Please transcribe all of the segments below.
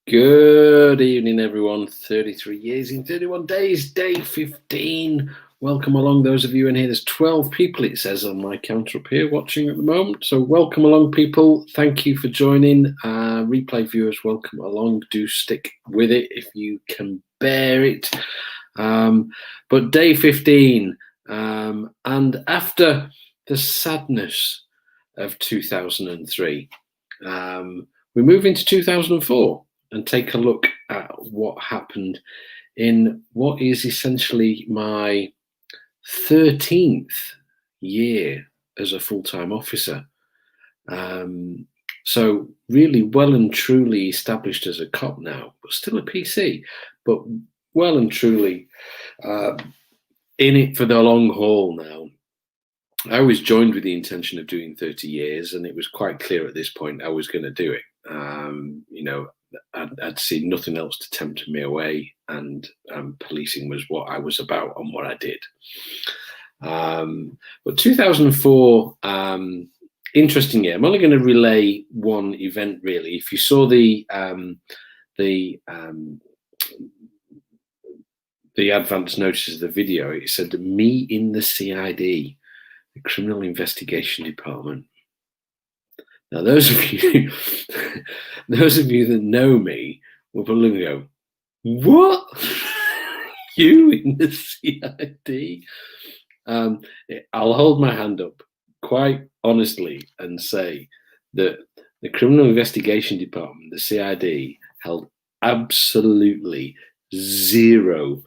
Good evening, everyone. 33 years in 31 days, day 15. Welcome along, those of you in here. There's 12 people, it says on my counter up here, watching at the moment. So, welcome along, people. Thank you for joining. Replay viewers, welcome along. Do stick with it if you can bear it. But day 15, and after the sadness of 2003, we move into 2004. And take a look at what happened in what is essentially my 13th year as a full-time officer. So really well and truly established as a cop now, but still a PC, but well and truly in it for the long haul now. I was joined with the intention of doing 30 years, and it was quite clear at this point I was going to do it. I'd seen nothing else to tempt me away, and policing was what I was about and what I did. But 2004, interesting year. I'm only going to relay one event, really. If you saw the advance notice of the video, it said "Me in the CID." The Criminal Investigation Department. Now, those of you that know me will probably go, "What? You in the CID?" I'll hold my hand up quite honestly and say that the Criminal Investigation Department, the CID, held absolutely zero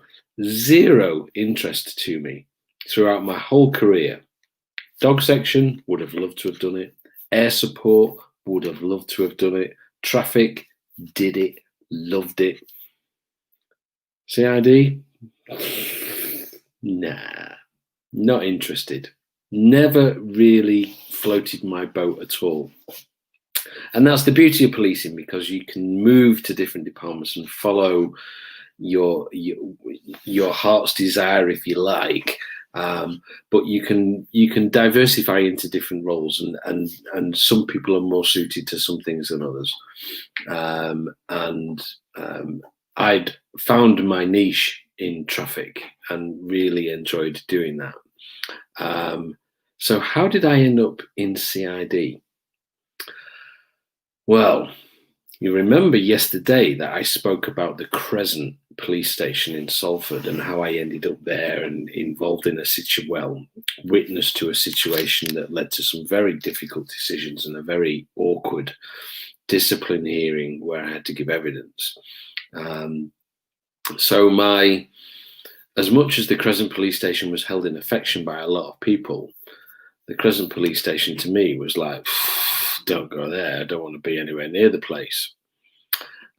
interest to me throughout my whole career. Dog section, would have loved to have done it. Air support, would have loved to have done it. Traffic, did it, loved it. CID, nah, not interested. Never really floated my boat at all. And that's the beauty of policing, because you can move to different departments and follow your heart's desire, if you like. But you can diversify into different roles, and some people are more suited to some things than others. I'd found my niche in traffic and really enjoyed doing that. So how did I end up in CID? Well, you remember yesterday that I spoke about the Crescent police station in Salford and how I ended up there and involved in witness to a situation that led to some very difficult decisions and a very awkward discipline hearing where I had to give evidence. As much as the Crescent police station was held in affection by a lot of people, the Crescent police station to me was like, don't go there. I don't want to be anywhere near the place.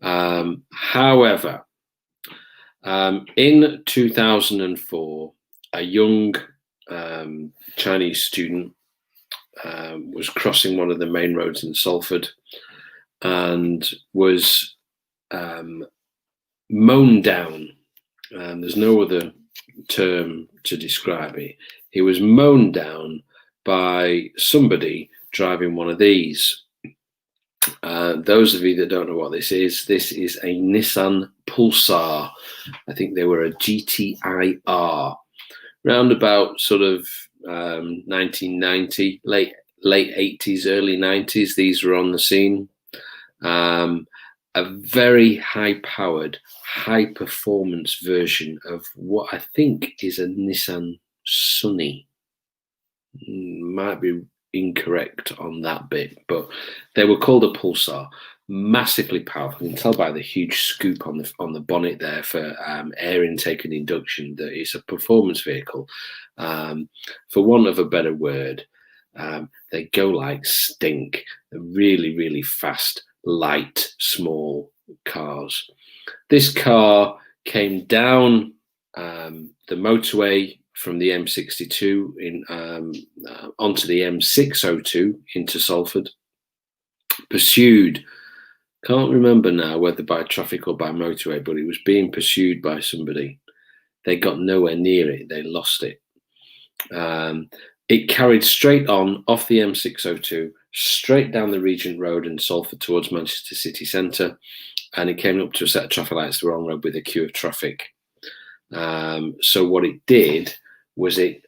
However, in 2004, a young Chinese student was crossing one of the main roads in Salford and was mown down. There's no other term to describe it. He was mown down by somebody driving one of these. Those of you that don't know what this is a Nissan Pulsar. I think they were a GTI-R, round about sort of 1990, late 80s, early 90s. These were on the scene. A very high-powered, high-performance version of what I think is a Nissan Sunny. Might be incorrect on that bit, but they were called a Pulsar. Massively powerful. You can tell by the huge scoop on the bonnet there for air intake and induction that it's a performance vehicle. For want of a better word, they go like stink. They're really, really fast, light, small cars. This car came down the motorway from the M62 onto the M602 into Salford. Pursued, can't remember now whether by traffic or by motorway, but it was being pursued by somebody. They got nowhere near it. They lost it. It carried straight on off the M602, straight down the Regent Road in Salford towards Manchester city centre, and it came up to a set of traffic lights, the wrong road with a queue of traffic. So what it did was it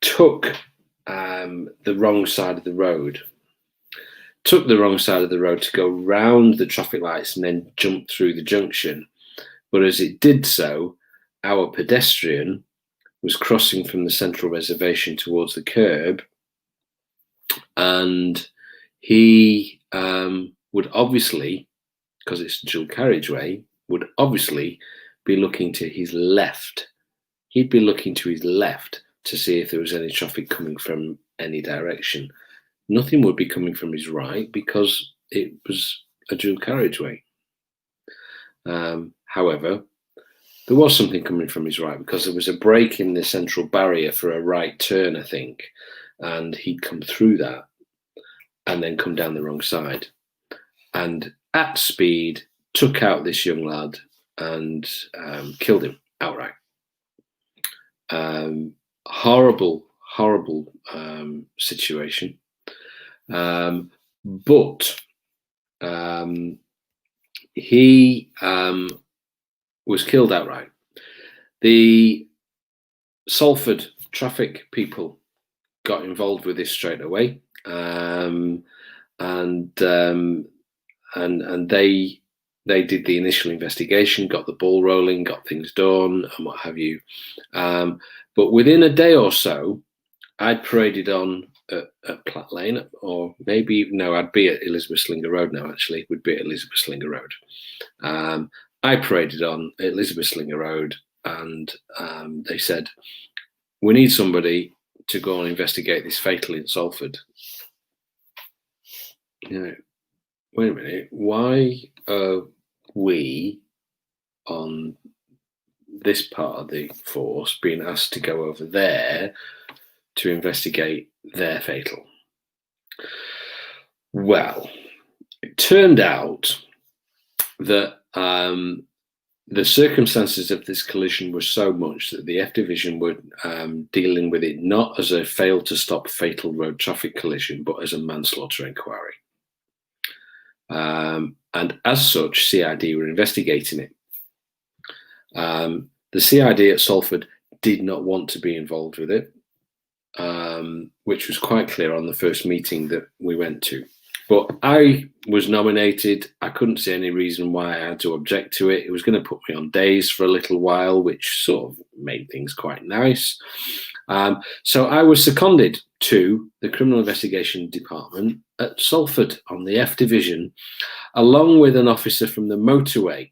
took the wrong side of the road. Took the wrong side of the road to go round the traffic lights and then jump through the junction. But as it did so, our pedestrian was crossing from the central reservation towards the curb, and he would obviously, because it's a dual carriageway, would obviously be looking to his left. He'd be looking to his left to see if there was any traffic coming from any direction. Nothing would be coming from his right because it was a dual carriageway. However, there was something coming from his right because there was a break in the central barrier for a right turn, I think, and he'd come through that and then come down the wrong side. And at speed, took out this young lad and killed him outright. Horrible situation. But he was killed outright. The Salford traffic people got involved with this straight away, and they did the initial investigation, got the ball rolling, got things done, and what have you. But within a day or so, I'd paraded on at Platt Lane, or maybe, no, I'd be at Elizabeth Slinger Road now, actually. We'd be at Elizabeth Slinger Road. I paraded on at Elizabeth Slinger Road, and they said, we need somebody to go and investigate this fatal in Salford. You know, wait a minute, why are we on this part of the force being asked to go over there to investigate their fatal? Well, it turned out that the circumstances of this collision were so much that the F Division were dealing with it not as a failed to stop fatal road traffic collision, but as a manslaughter inquiry. And as such, CID were investigating it. The CID at Salford did not want to be involved with it, which was quite clear on the first meeting that we went to. But I was nominated. I couldn't see any reason why I had to object to it. It was going to put me on days for a little while, which sort of made things quite nice. So I was seconded to the Criminal Investigation Department at Salford on the F Division, along with an officer from the motorway.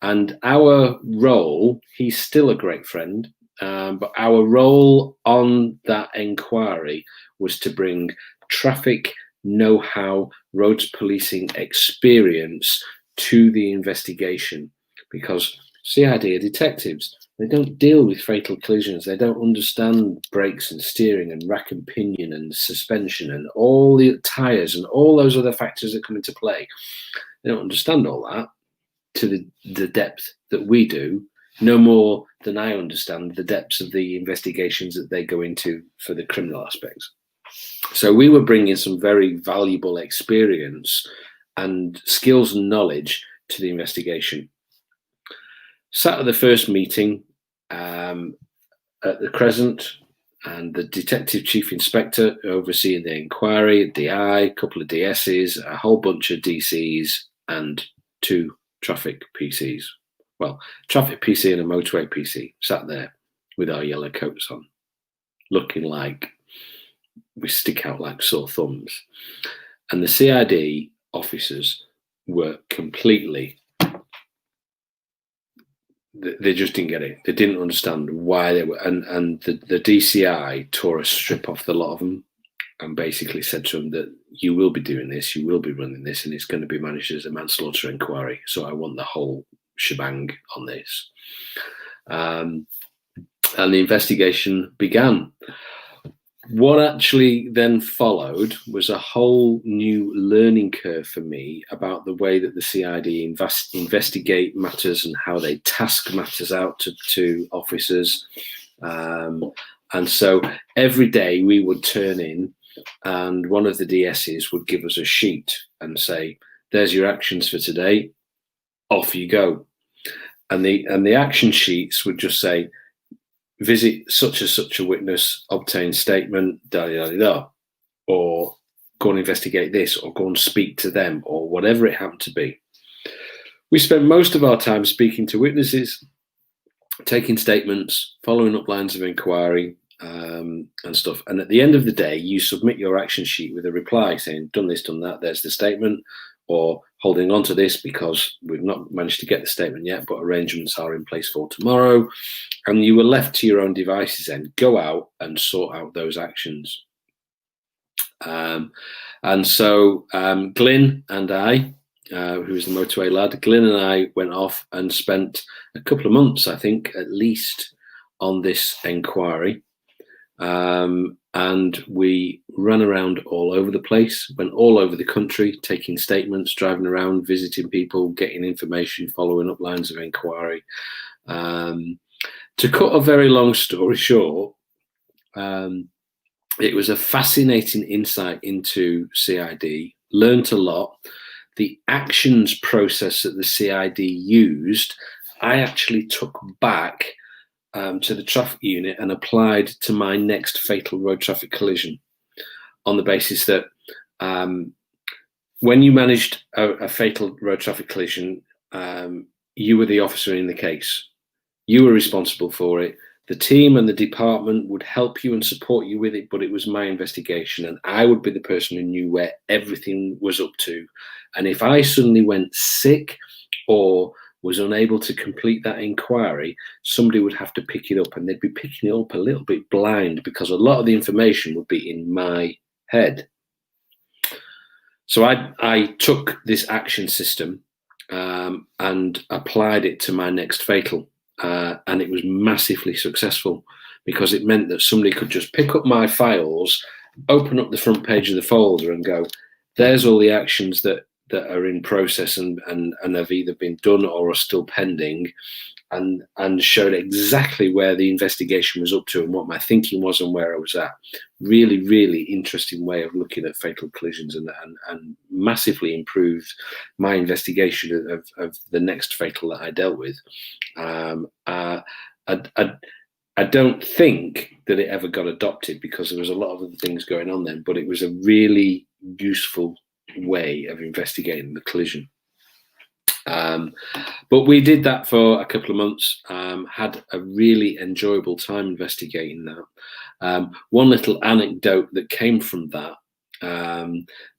And our role, he's still a great friend, but our role on that inquiry was to bring traffic know-how, roads policing experience to the investigation, because CID are detectives. They don't deal with fatal collisions. They don't understand brakes and steering and rack and pinion and suspension and all the tyres and all those other factors that come into play. They don't understand all that to the depth that we do, no more than I understand the depths of the investigations that they go into for the criminal aspects. So we were bringing some very valuable experience and skills and knowledge to the investigation. Sat at the first meeting at the Crescent, and the Detective Chief Inspector overseeing the inquiry, a DI, a couple of DSs, a whole bunch of DCs, and 2 traffic PCs. Well, traffic PC and a motorway PC sat there with our yellow coats on, looking like we stick out like sore thumbs. And the CID officers were completely, they just didn't get it. They didn't understand why they were, and the DCI tore a strip off the lot of them and basically said to them that you will be doing this, you will be running this, and it's going to be managed as a manslaughter inquiry. So I want the whole shebang on this. And the investigation began. What actually then followed was a whole new learning curve for me about the way that the CID investigate matters and how they task matters out to officers. And so every day we would turn in and one of the DSs would give us a sheet and say, there's your actions for today, off you go. And the action sheets would just say, visit such and such a witness, obtain statement, or go and investigate this, or go and speak to them, or whatever it happened to be. We spent most of our time speaking to witnesses, taking statements, following up lines of inquiry, and stuff. And at the end of the day, you submit your action sheet with a reply saying, done this, done that, there's the statement, or holding on to this because we've not managed to get the statement yet, but arrangements are in place for tomorrow. And you were left to your own devices then. Go out and sort out those actions. And so Glyn and I, who's the motorway lad, Glyn and I went off and spent a couple of months, I think, at least, on this inquiry. And we ran around all over the place, went all over the country, taking statements, driving around, visiting people, getting information, following up lines of inquiry. To cut a very long story short, it was a fascinating insight into CID, learned a lot. The actions process that the CID used, I actually took back to the traffic unit and applied to my next fatal road traffic collision, on the basis that when you managed a fatal road traffic collision, you were the officer in the case. You were responsible for it. The team and the department would help you and support you with it, but it was my investigation, and I would be the person who knew where everything was up to. And if I suddenly went sick or was unable to complete that inquiry, somebody would have to pick it up, and they'd be picking it up a little bit blind because a lot of the information would be in my head. So I took this action system and applied it to my next fatal. And it was massively successful, because it meant that somebody could just pick up my files, open up the front page of the folder and go, there's all the actions that are in process and have either been done or are still pending, and showed exactly where the investigation was up to and what my thinking was and where I was at. Really, really interesting way of looking at fatal collisions, and massively improved my investigation of the next fatal that I dealt with. I don't think that it ever got adopted because there was a lot of other things going on then, but it was a really useful way of investigating the collision. But we did that for a couple of months, had a really enjoyable time investigating that. One little anecdote that came from that,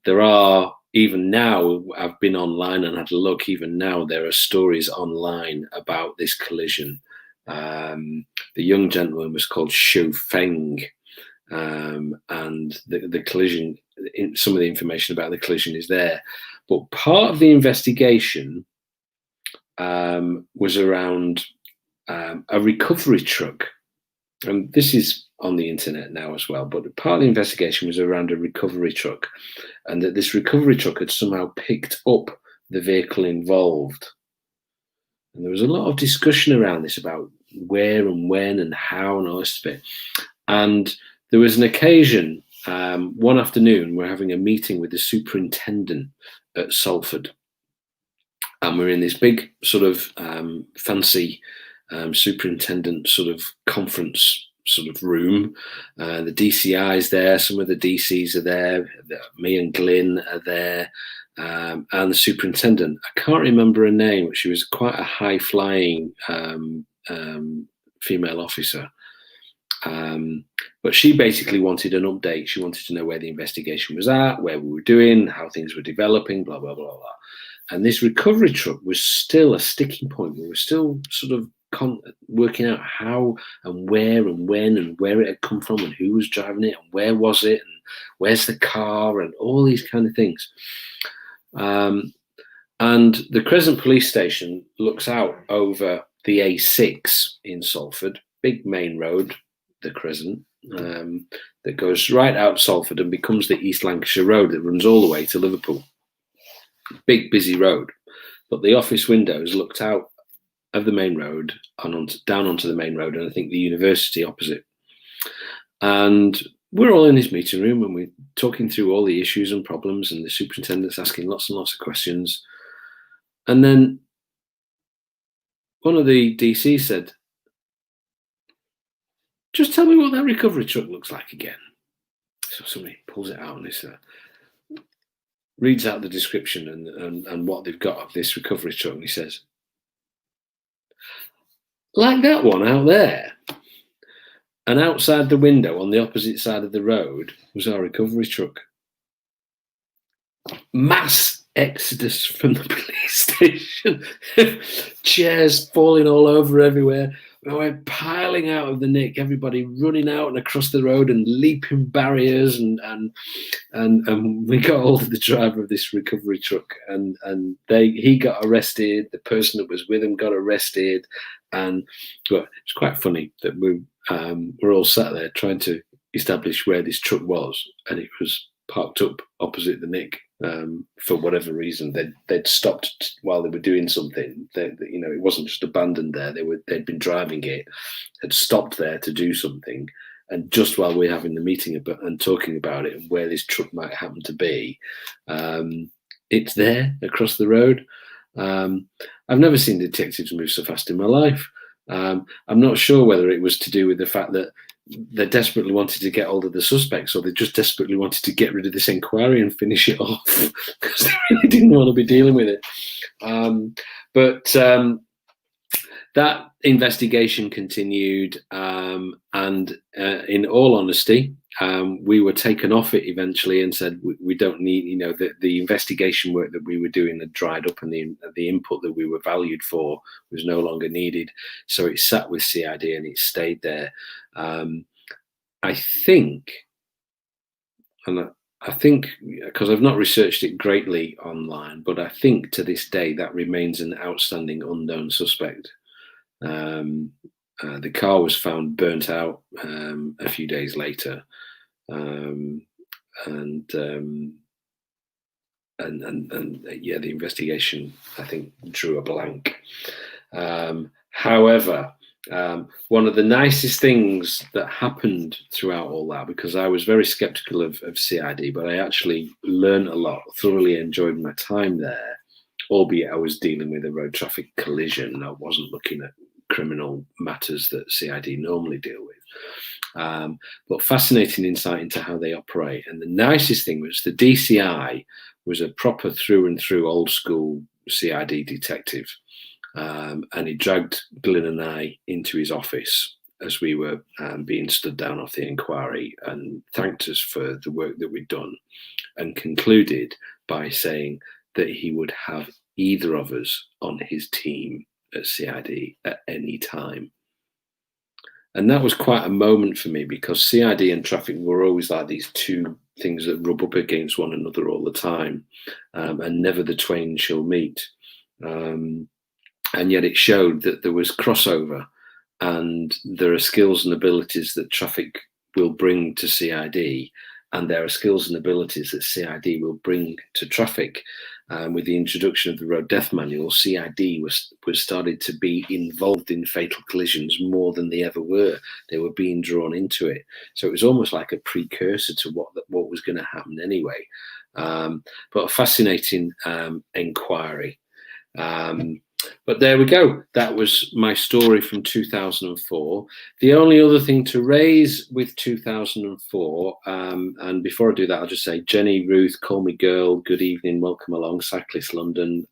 there are, even now, I've been online and had a look, even now there are stories online about this collision. The young gentleman was called Shu Feng, and the collision, some of the information about the collision is there. But part of the investigation was around a recovery truck. And this is on the internet now as well, but part of the investigation was around a recovery truck, and that this recovery truck had somehow picked up the vehicle involved. And there was a lot of discussion around this about where and when and how and all this bit. And there was an occasion, one afternoon, we're having a meeting with the superintendent at Salford. And we're in this big sort of fancy superintendent sort of conference sort of room. The DCI is there, some of the DCs are there, me and Glyn are there, and the superintendent. I can't remember her name, but she was quite a high-flying female officer. But she basically wanted an update. She wanted to know where the investigation was at, where we were doing, how things were developing, blah, blah, blah, blah. And this recovery truck was still a sticking point. We were still sort of working out how and where and when and where it had come from and who was driving it and where was it and where's the car and all these kind of things. And the Crescent Police Station looks out over the A6 in Salford, big main road, the Crescent, that goes right out Salford and becomes the East Lancashire Road that runs all the way to Liverpool. Big, busy road. But the office windows looked out of the main road and down onto the main road, and I think the university opposite. And we're all in this meeting room and we're talking through all the issues and problems, and the superintendent's asking lots and lots of questions. And then one of the DCs said, "Just tell me what that recovery truck looks like again." So somebody pulls it out and this reads out the description and what they've got of this recovery truck, and he says, "Like that one out there." And outside the window on the opposite side of the road was our recovery truck. Mass exodus from the police station. Chairs falling all over everywhere. We went piling out of the nick, everybody running out and across the road and leaping barriers, and we got hold of the driver of this recovery truck, and he got arrested. The person that was with him got arrested, and well, it's quite funny that we're all sat there trying to establish where this truck was, and it was parked up opposite the nick. For whatever reason, they'd stopped while they were doing something. It wasn't just abandoned there. They'd been driving it, had stopped there to do something, and just while we're having the meeting and talking about it and where this truck might happen to be, it's there across the road. I've never seen detectives move so fast in my life. I'm not sure whether it was to do with the fact that they desperately wanted to get hold of the suspects, or they just desperately wanted to get rid of this inquiry and finish it off because they really didn't want to be dealing with it. But that investigation continued, and in all honesty, we were taken off it eventually and said we don't need, the investigation work that we were doing had dried up, and the input that we were valued for was no longer needed. So it sat with CID and it stayed there. I think because I've not researched it greatly online, but I think to this day that remains an outstanding unknown suspect. The car was found burnt out a few days later, and the investigation, I think, drew a blank. However, one of the nicest things that happened throughout all that, because I was very skeptical of CID, but I actually learned a lot, thoroughly enjoyed my time there, albeit I was dealing with a road traffic collision. I wasn't looking at criminal matters that CID normally deal with. But fascinating insight into how they operate. And the nicest thing was the DCI was a proper through and through old school CID detective. And he dragged Glyn and I into his office as we were being stood down off the inquiry, and thanked us for the work that we'd done, and concluded by saying that he would have either of us on his team at CID at any time. And that was quite a moment for me, because CID and traffic were always like these two things that rub up against one another all the time, and never the twain shall meet. And yet it showed that there was crossover, and there are skills and abilities that traffic will bring to CID, and there are skills and abilities that CID will bring to traffic. With the introduction of the Road Death Manual, CID was started to be involved in fatal collisions more than they ever were. They were being drawn into it. So it was almost like a precursor to what was going to happen anyway. But a fascinating inquiry. But there we go. That was my story from 2004. The only other thing to raise with 2004, and before I do that, I'll just say, Jenny, Ruth, call me girl, good evening, welcome along. Cyclist London,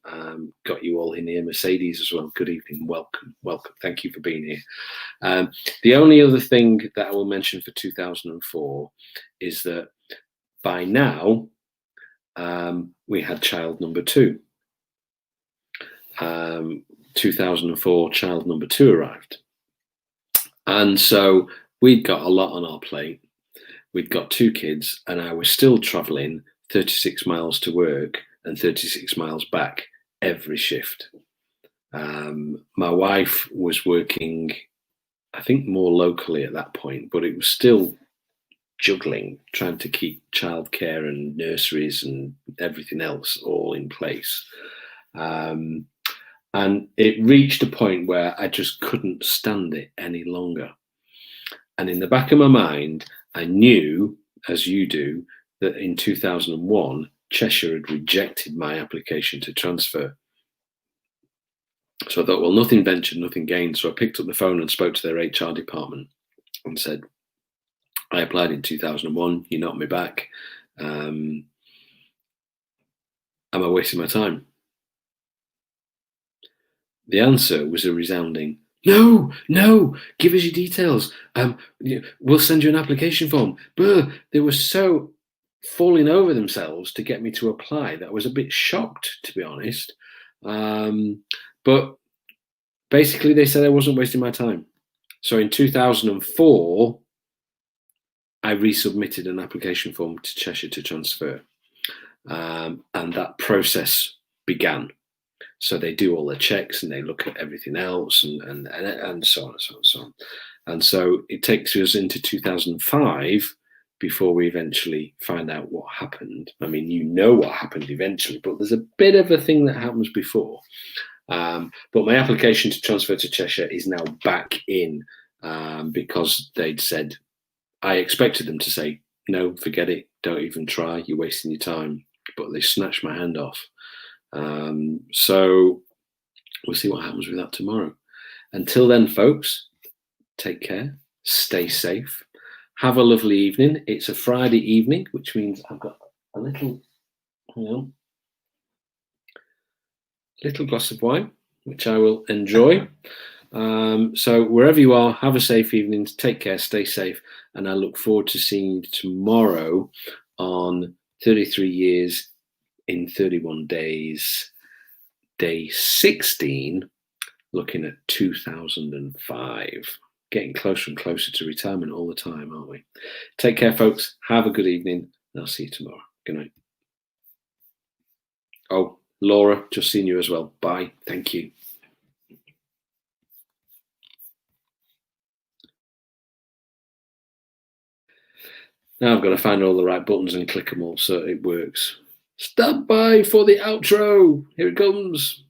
got you all in here. Mercedes as well, good evening, welcome. Thank you for being here. The only other thing that I will mention for 2004 is that by now we had child number 2. 2004, child number 2 arrived. And so we'd got a lot on our plate. We'd got 2 kids, and I was still traveling 36 miles to work and 36 miles back every shift. My wife was working, I think, more locally at that point, but it was still juggling, trying to keep childcare and nurseries and everything else all in place. And it reached a point where I just couldn't stand it any longer. And in the back of my mind, I knew, as you do, that in 2001, Cheshire had rejected my application to transfer. So I thought, well, nothing ventured, nothing gained. So I picked up the phone and spoke to their HR department and said, I applied in 2001, you knocked me back. Am I wasting my time? The answer was a resounding, no, give us your details. We'll send you an application form. But they were so falling over themselves to get me to apply that I was a bit shocked, to be honest. But basically, they said I wasn't wasting my time. So in 2004, I resubmitted an application form to Cheshire to transfer. And that process began. So they do all the checks and they look at everything else and so on and so on and so on. And so it takes us into 2005 before we eventually find out what happened. I mean, you know what happened eventually, but there's a bit of a thing that happens before. But my application to transfer to Cheshire is now back in because they'd said, I expected them to say, no, forget it, don't even try, you're wasting your time. But they snatched my hand off. So we'll see what happens with that tomorrow. Until then, folks, take care, stay safe, have a lovely evening. It's a Friday evening, which means I've got a little glass of wine, which I will enjoy. So wherever you are, have a safe evening, take care, stay safe, and I look forward to seeing you tomorrow on 33 years in 31 days, day 16, looking at 2005. Getting closer and closer to retirement all the time, aren't we? Take care, folks. Have a good evening, and I'll see you tomorrow. Good night. Oh, Laura, just seen you as well. Bye. Thank you. Now I've got to find all the right buttons and click them all so it works. Stand by for the outro. Here it comes.